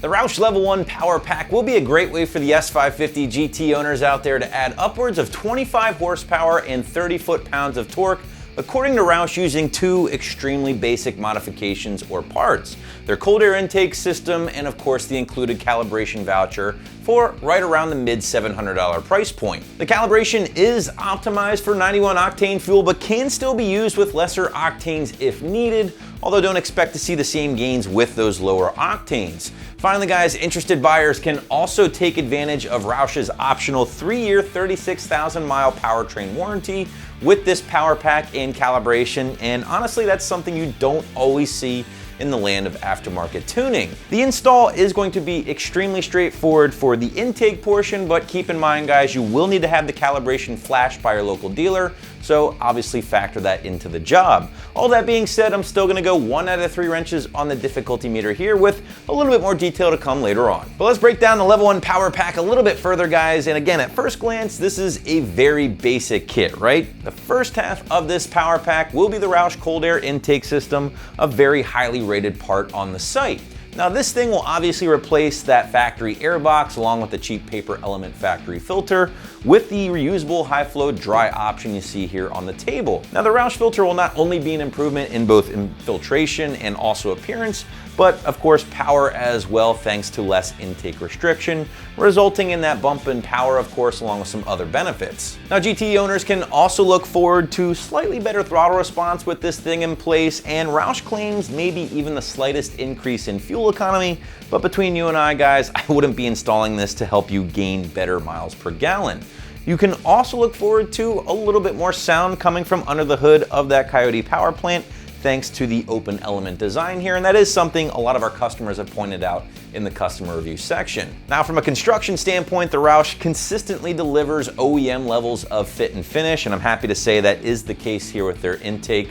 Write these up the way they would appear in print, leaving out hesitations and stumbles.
The Roush Level 1 Power Pack will be a great way for the S550 GT owners out there to add upwards of 25 horsepower and 30 foot-pounds of torque, according to Roush, using two extremely basic modifications or parts: their cold air intake system and of course the included calibration voucher for right around the mid $700 price point. The calibration is optimized for 91 octane fuel, but can still be used with lesser octanes if needed, although don't expect to see the same gains with those lower octanes. Finally guys, interested buyers can also take advantage of Roush's optional 3-year 36,000 mile powertrain warranty with this Power Pack and calibration, and honestly that's something you don't always see in the land of aftermarket tuning. The install is going to be extremely straightforward for the intake portion, but keep in mind guys, you will need to have the calibration flashed by your local dealer, so obviously factor that into the job. All that being said, I'm still gonna go 1 out of 3 wrenches on the difficulty meter here, with a little bit more detail to come later on. But let's break down the Level 1 Power Pack a little bit further guys, and again, at first glance, this is a very basic kit, right? The first half of this Power Pack will be the Roush cold air intake system, a very highly rated part on the site. Now this thing will obviously replace that factory air box along with the cheap paper element factory filter with the reusable high flow dry option you see here on the table. Now the Roush filter will not only be an improvement in both filtration and also appearance, but of course power as well, thanks to less intake restriction, resulting in that bump in power of course, along with some other benefits. Now GT owners can also look forward to slightly better throttle response with this thing in place, and Roush claims maybe even the slightest increase in fuel economy, but between you and I guys, I wouldn't be installing this to help you gain better miles per gallon. You can also look forward to a little bit more sound coming from under the hood of that Coyote power plant, thanks to the open element design here, and that is something a lot of our customers have pointed out in the customer review section. Now from a construction standpoint, the Roush consistently delivers OEM levels of fit and finish, and I'm happy to say that is the case here with their intake.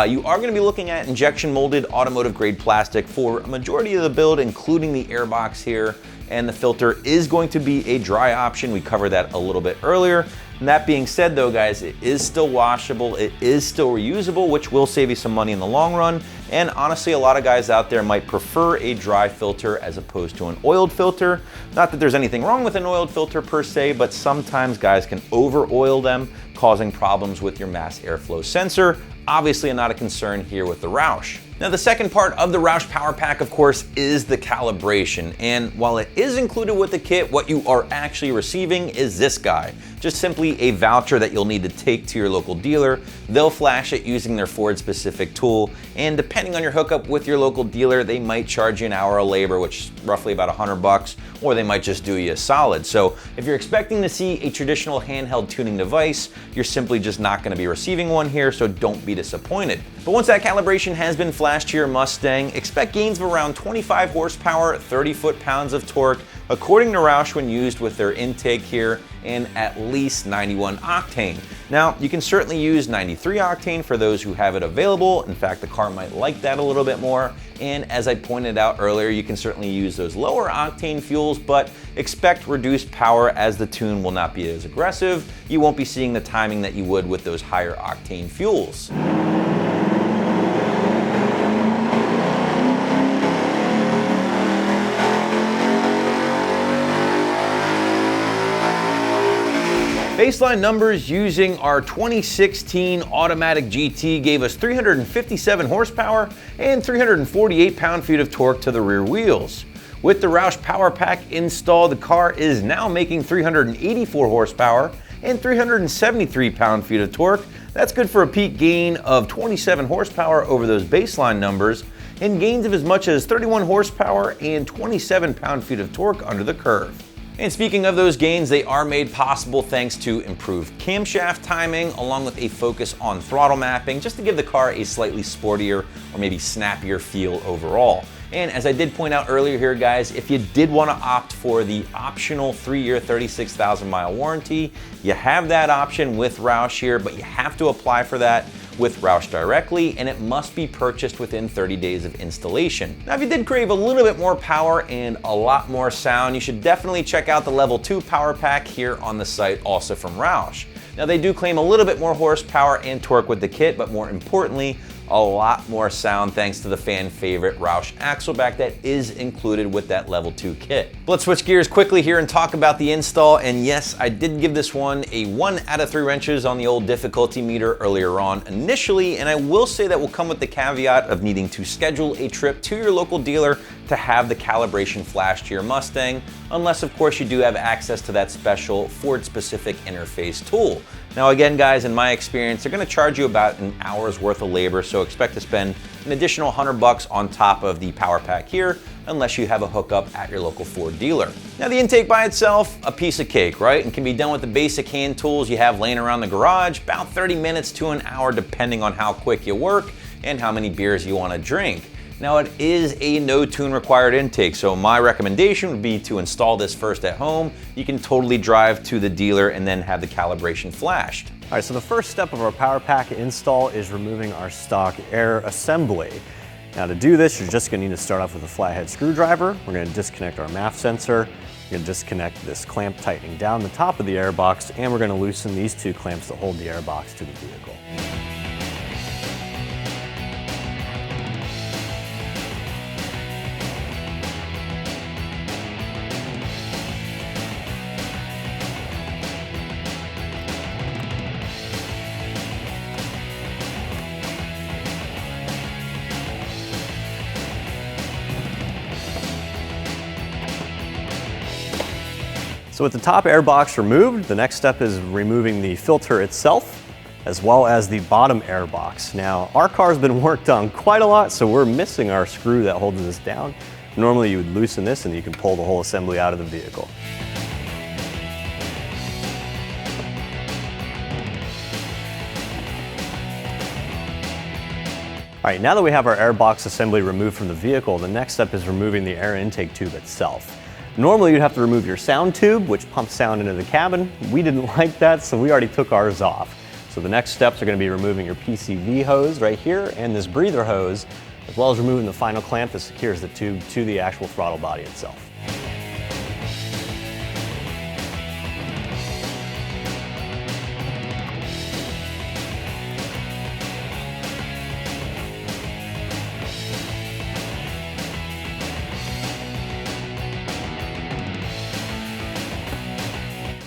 You are going to be looking at injection molded automotive grade plastic for a majority of the build, including the air box here, and the filter is going to be a dry option. We covered that a little bit earlier. And that being said though guys, it is still washable, it is still reusable, which will save you some money in the long run. And honestly, a lot of guys out there might prefer a dry filter as opposed to an oiled filter. Not that there's anything wrong with an oiled filter per se, but sometimes guys can over oil them, causing problems with your mass airflow sensor. Obviously not a concern here with the Roush. Now the second part of the Roush Power Pack of course is the calibration, and while it is included with the kit, what you are actually receiving is this guy. Just simply a voucher that you'll need to take to your local dealer. They'll flash it using their Ford specific tool, and depending on your hookup with your local dealer, they might charge you an hour of labor, which is roughly about $100, or they might just do you a solid. So if you're expecting to see a traditional handheld tuning device, you're simply just not going to be receiving one here, so don't be disappointed. But once that calibration has been flashed to your Mustang, expect gains of around 25 horsepower, 30 foot-pounds of torque, according to Roush when used with their intake here, and at least 91 octane. Now, you can certainly use 93 octane for those who have it available. In fact, the car might like that a little bit more. And as I pointed out earlier, you can certainly use those lower octane fuels, but expect reduced power as the tune will not be as aggressive. You won't be seeing the timing that you would with those higher octane fuels. Baseline numbers using our 2016 automatic GT gave us 357 horsepower and 348 pound-feet of torque to the rear wheels. With the Roush Power Pack installed, the car is now making 384 horsepower and 373 pound-feet of torque. That's good for a peak gain of 27 horsepower over those baseline numbers, and gains of as much as 31 horsepower and 27 pound-feet of torque under the curve. And speaking of those gains, they are made possible thanks to improved camshaft timing, along with a focus on throttle mapping, just to give the car a slightly sportier or maybe snappier feel overall. And as I did point out earlier here, guys, if you did want to opt for the optional 3-year 36,000 mile warranty, you have that option with Roush here, but you have to apply for that with Roush directly, and it must be purchased within 30 days of installation. Now, if you did crave a little bit more power and a lot more sound, you should definitely check out the Level 2 Power Pack here on the site, also from Roush. Now, they do claim a little bit more horsepower and torque with the kit, but more importantly, a lot more sound thanks to the fan favorite Roush axle back that is included with that Level 2 kit. Let's switch gears quickly here and talk about the install. And yes, I did give this one a 1 out of 3 wrenches on the old difficulty meter earlier on initially, and I will say that will come with the caveat of needing to schedule a trip to your local dealer to have the calibration flashed to your Mustang, unless of course you do have access to that special Ford-specific interface tool. Now again guys, in my experience, they're gonna charge you about an hour's worth of labor, so expect to spend an additional $100 on top of the Power Pack here, unless you have a hookup at your local Ford dealer. Now the intake by itself, a piece of cake, right? And can be done with the basic hand tools you have laying around the garage, about 30 minutes to an hour depending on how quick you work and how many beers you wanna drink. Now it is a no tune required intake, so my recommendation would be to install this first at home. You can totally drive to the dealer and then have the calibration flashed. All right, so the first step of our Power Pack install is removing our stock air assembly. Now to do this, you're just gonna need to start off with a flathead screwdriver. We're gonna disconnect our MAF sensor. We're gonna disconnect this clamp tightening down the top of the air box, and we're gonna loosen these 2 clamps that hold the air box to the vehicle. So with the top air box removed, the next step is removing the filter itself, as well as the bottom air box. Now, our car's been worked on quite a lot, so we're missing our screw that holds this down. Normally you would loosen this and you can pull the whole assembly out of the vehicle. All right, now that we have our air box assembly removed from the vehicle, the next step is removing the air intake tube itself. Normally you'd have to remove your sound tube, which pumps sound into the cabin. We didn't like that, so we already took ours off. So the next steps are gonna be removing your PCV hose right here and this breather hose, as well as removing the final clamp that secures the tube to the actual throttle body itself.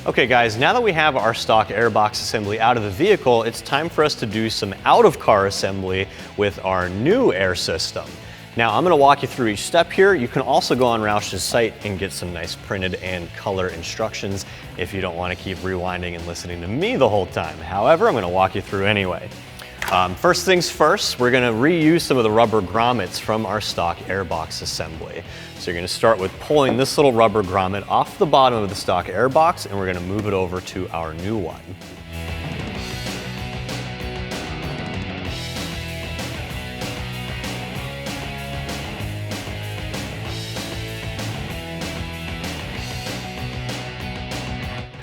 Okay guys, now that we have our stock airbox assembly out of the vehicle, it's time for us to do some out-of-car assembly with our new air system. Now I'm going to walk you through each step here. You can also go on Roush's site and get some nice printed and color instructions if you don't want to keep rewinding and listening to me the whole time. However, I'm going to walk you through anyway. First things first, we're going to reuse some of the rubber grommets from our stock airbox assembly. So you're going to start with pulling this little rubber grommet off the bottom of the stock airbox, and we're going to move it over to our new one.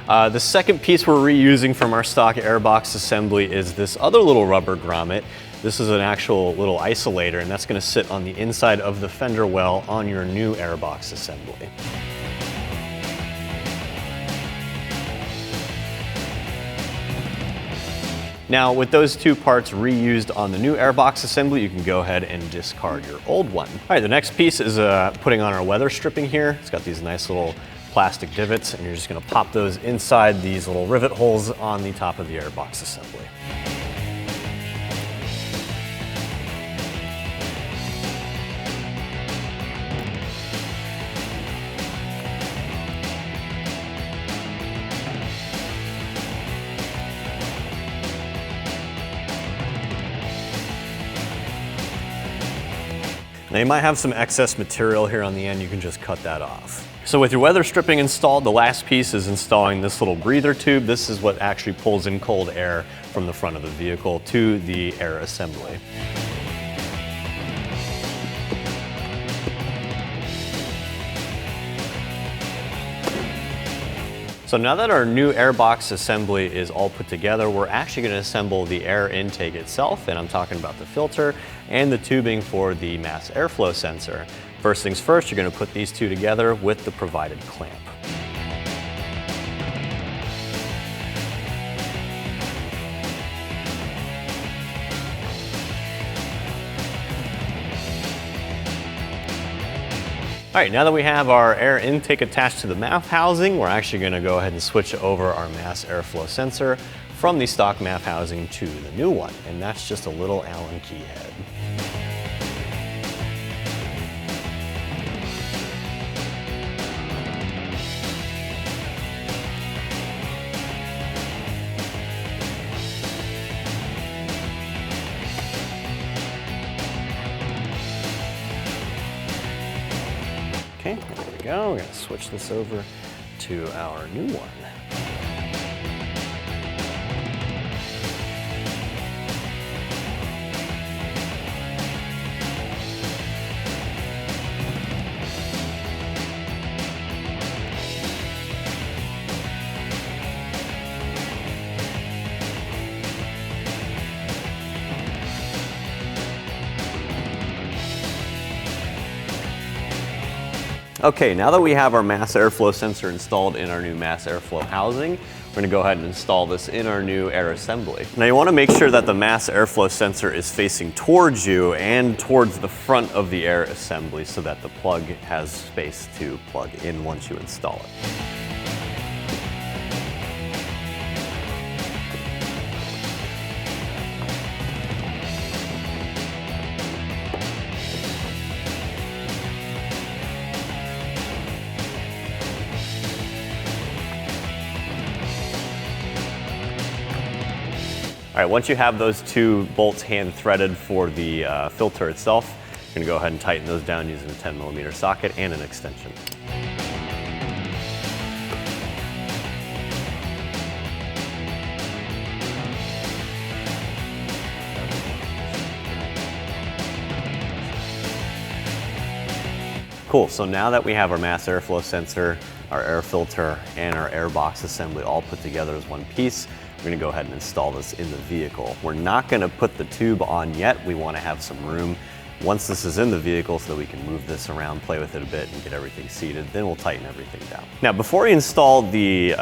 The second piece we're reusing from our stock airbox assembly is this other little rubber grommet. This is an actual little isolator, and that's going to sit on the inside of the fender well on your new airbox assembly. Now, with those 2 parts reused on the new airbox assembly, you can go ahead and discard your old one. All right, the next piece is putting on our weather stripping here. It's got these nice little plastic divots, and you're just going to pop those inside these little rivet holes on the top of the airbox assembly. Now you might have some excess material here on the end, you can just cut that off. So with your weather stripping installed, the last piece is installing this little breather tube. This is what actually pulls in cold air from the front of the vehicle to the air assembly. So now that our new airbox assembly is all put together, we're actually going to assemble the air intake itself, and I'm talking about the filter and the tubing for the mass airflow sensor. First things first, you're going to put these 2 together with the provided clamp. All right, now that we have our air intake attached to the MAF housing, we're actually gonna go ahead and switch over our mass airflow sensor from the stock MAF housing to the new one, and that's just a little Allen key head. Okay, there we go. We're gonna switch this over to our new one. Okay, now that we have our mass airflow sensor installed in our new mass airflow housing, we're gonna go ahead and install this in our new air assembly. Now you wanna make sure that the mass airflow sensor is facing towards you and towards the front of the air assembly so that the plug has space to plug in once you install it. All right, once you have those two bolts hand threaded for the filter itself, you're gonna go ahead and tighten those down using a 10mm socket and an extension. Cool, so now that we have our mass airflow sensor, our air filter, and our air box assembly all put together as one piece, we're gonna go ahead and install this in the vehicle. We're not gonna put the tube on yet. We wanna have some room once this is in the vehicle so that we can move this around, play with it a bit, and get everything seated. Then we'll tighten everything down. Now, before we install the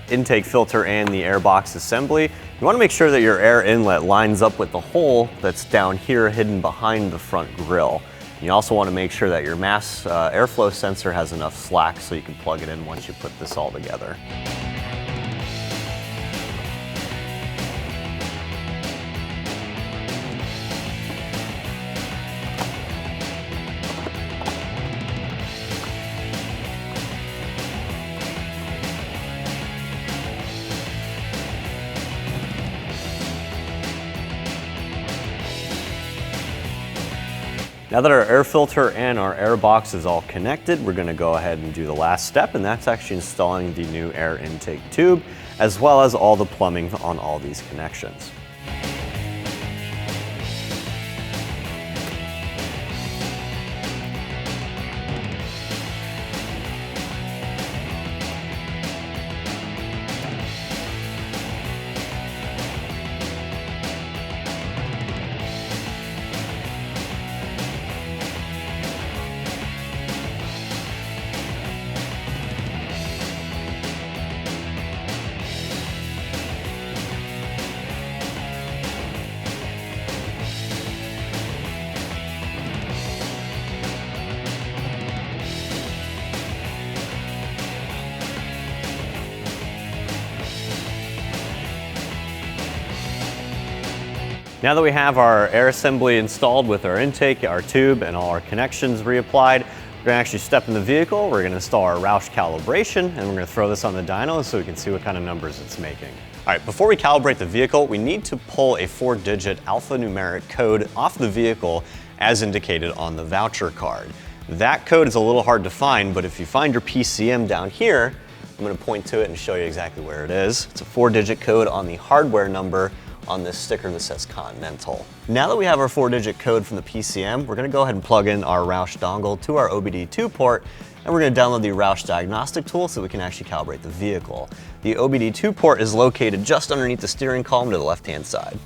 intake filter and the air box assembly, you wanna make sure that your air inlet lines up with the hole that's down here hidden behind the front grille. You also want to make sure that your mass airflow sensor has enough slack so you can plug it in once you put this all together. Now that our air filter and our air box is all connected, we're gonna go ahead and do the last step, and that's actually installing the new air intake tube, as well as all the plumbing on all these connections. Now that we have our air assembly installed with our intake, our tube, and all our connections reapplied, we're gonna actually step in the vehicle, we're gonna install our Roush calibration, and we're gonna throw this on the dyno so we can see what kind of numbers it's making. All right, before we calibrate the vehicle, we need to pull a 4-digit alphanumeric code off the vehicle as indicated on the voucher card. That code is a little hard to find, but if you find your PCM down here, I'm gonna point to it and show you exactly where it is. It's a 4-digit code on the hardware number on this sticker that says Continental. Now that we have our 4-digit code from the PCM, we're gonna go ahead and plug in our Roush dongle to our OBD2 port, and we're gonna download the Roush Diagnostic tool so we can actually calibrate the vehicle. The OBD2 port is located just underneath the steering column to the left-hand side.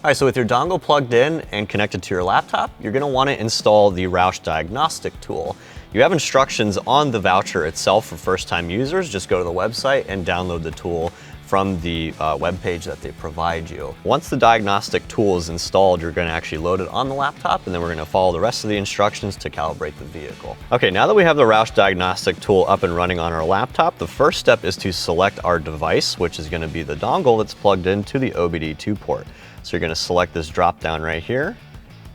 All right, so with your dongle plugged in and connected to your laptop, you're gonna wanna install the Roush Diagnostic tool. You have instructions on the voucher itself for first-time users. Just go to the website and download the tool from the web page that they provide you. Once the diagnostic tool is installed, you're going to actually load it on the laptop, and then we're going to follow the rest of the instructions to calibrate the vehicle. Okay, now that we have the Roush diagnostic tool up and running on our laptop, the first step is to select our device, which is going to be the dongle that's plugged into the OBD2 port. So you're going to select this drop down right here.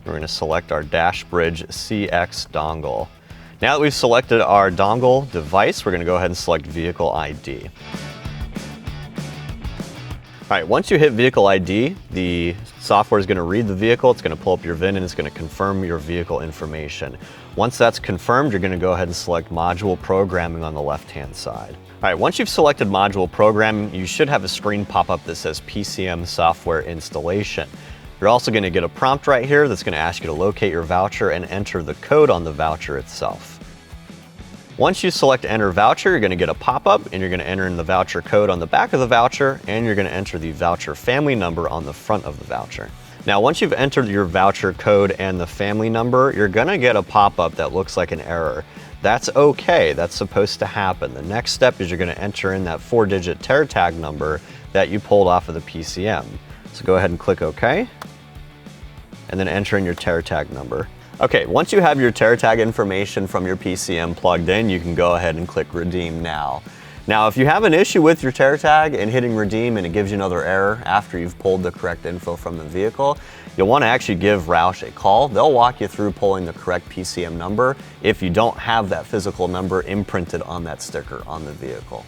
We're going to select our Dash Bridge CX dongle. Now that we've selected our dongle device, we're going to go ahead and select Vehicle ID. All right, once you hit Vehicle ID, the software is going to read the vehicle, it's going to pull up your VIN, and it's going to confirm your vehicle information. Once that's confirmed, you're going to go ahead and select Module Programming on the left-hand side. All right, once you've selected Module Programming, you should have a screen pop up that says Pcm Software Installation. You're also going to get a prompt right here that's going to ask you to locate your voucher and enter the code on the voucher itself. Once you select Enter Voucher, you're going to get a pop-up, and you're going to enter in the voucher code on the back of the voucher, and you're going to enter the voucher family number on the front of the voucher. Now, once you've entered your voucher code and the family number, you're going to get a pop-up that looks like an error. That's okay. That's supposed to happen. The next step is you're going to enter in that 4-digit tear tag number that you pulled off of the PCM. So go ahead and click OK, and then enter in your tear tag number. Okay, once you have your tear tag information from your PCM plugged in, you can go ahead and click Redeem Now. Now, if you have an issue with your tear tag and hitting Redeem and it gives you another error after you've pulled the correct info from the vehicle, you'll want to actually give Roush a call. They'll walk you through pulling the correct PCM number if you don't have that physical number imprinted on that sticker on the vehicle.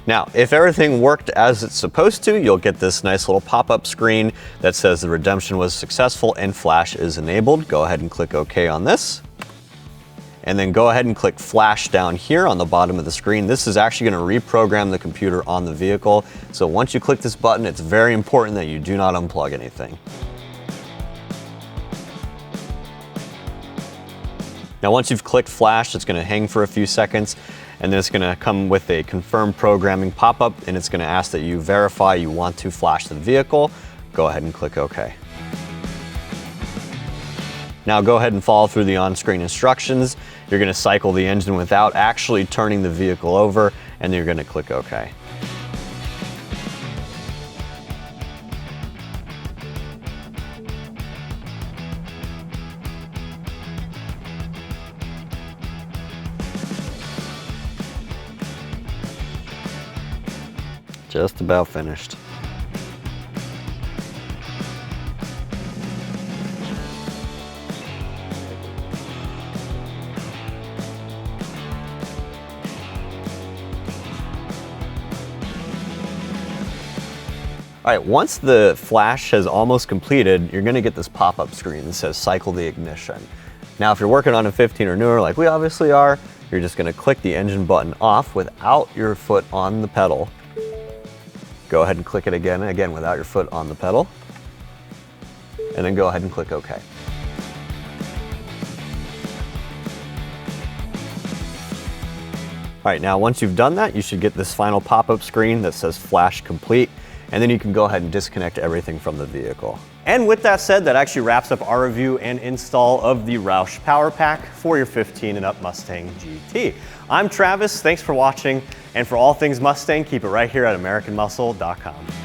Now, if everything worked as it's supposed to, you'll get this nice little pop-up screen that says the redemption was successful and Flash is enabled. Go ahead and click OK on this. And then go ahead and click Flash down here on the bottom of the screen. This is actually going to reprogram the computer on the vehicle. So once you click this button, it's very important that you do not unplug anything. Now, once you've clicked Flash, it's going to hang for a few seconds, and then it's going to come with a confirm programming pop-up, and it's going to ask that you verify you want to flash the vehicle. Go ahead and click OK. Now go ahead and follow through the on-screen instructions. You're going to cycle the engine without actually turning the vehicle over, and then you're going to click OK. Just about finished. All right, once the flash has almost completed, you're gonna get this pop-up screen that says cycle the ignition. Now, if you're working on a 15 or newer, like we obviously are, you're just gonna click the engine button off without your foot on the pedal. Go ahead and click it again without your foot on the pedal, and then go ahead and click OK. All right, now once you've done that, you should get this final pop-up screen that says Flash Complete, and then you can go ahead and disconnect everything from the vehicle. And with that said, that actually wraps up our review and install of the Roush Power Pack for your 15 and up Mustang GT. I'm Travis, thanks for watching, and for all things Mustang, keep it right here at AmericanMuscle.com.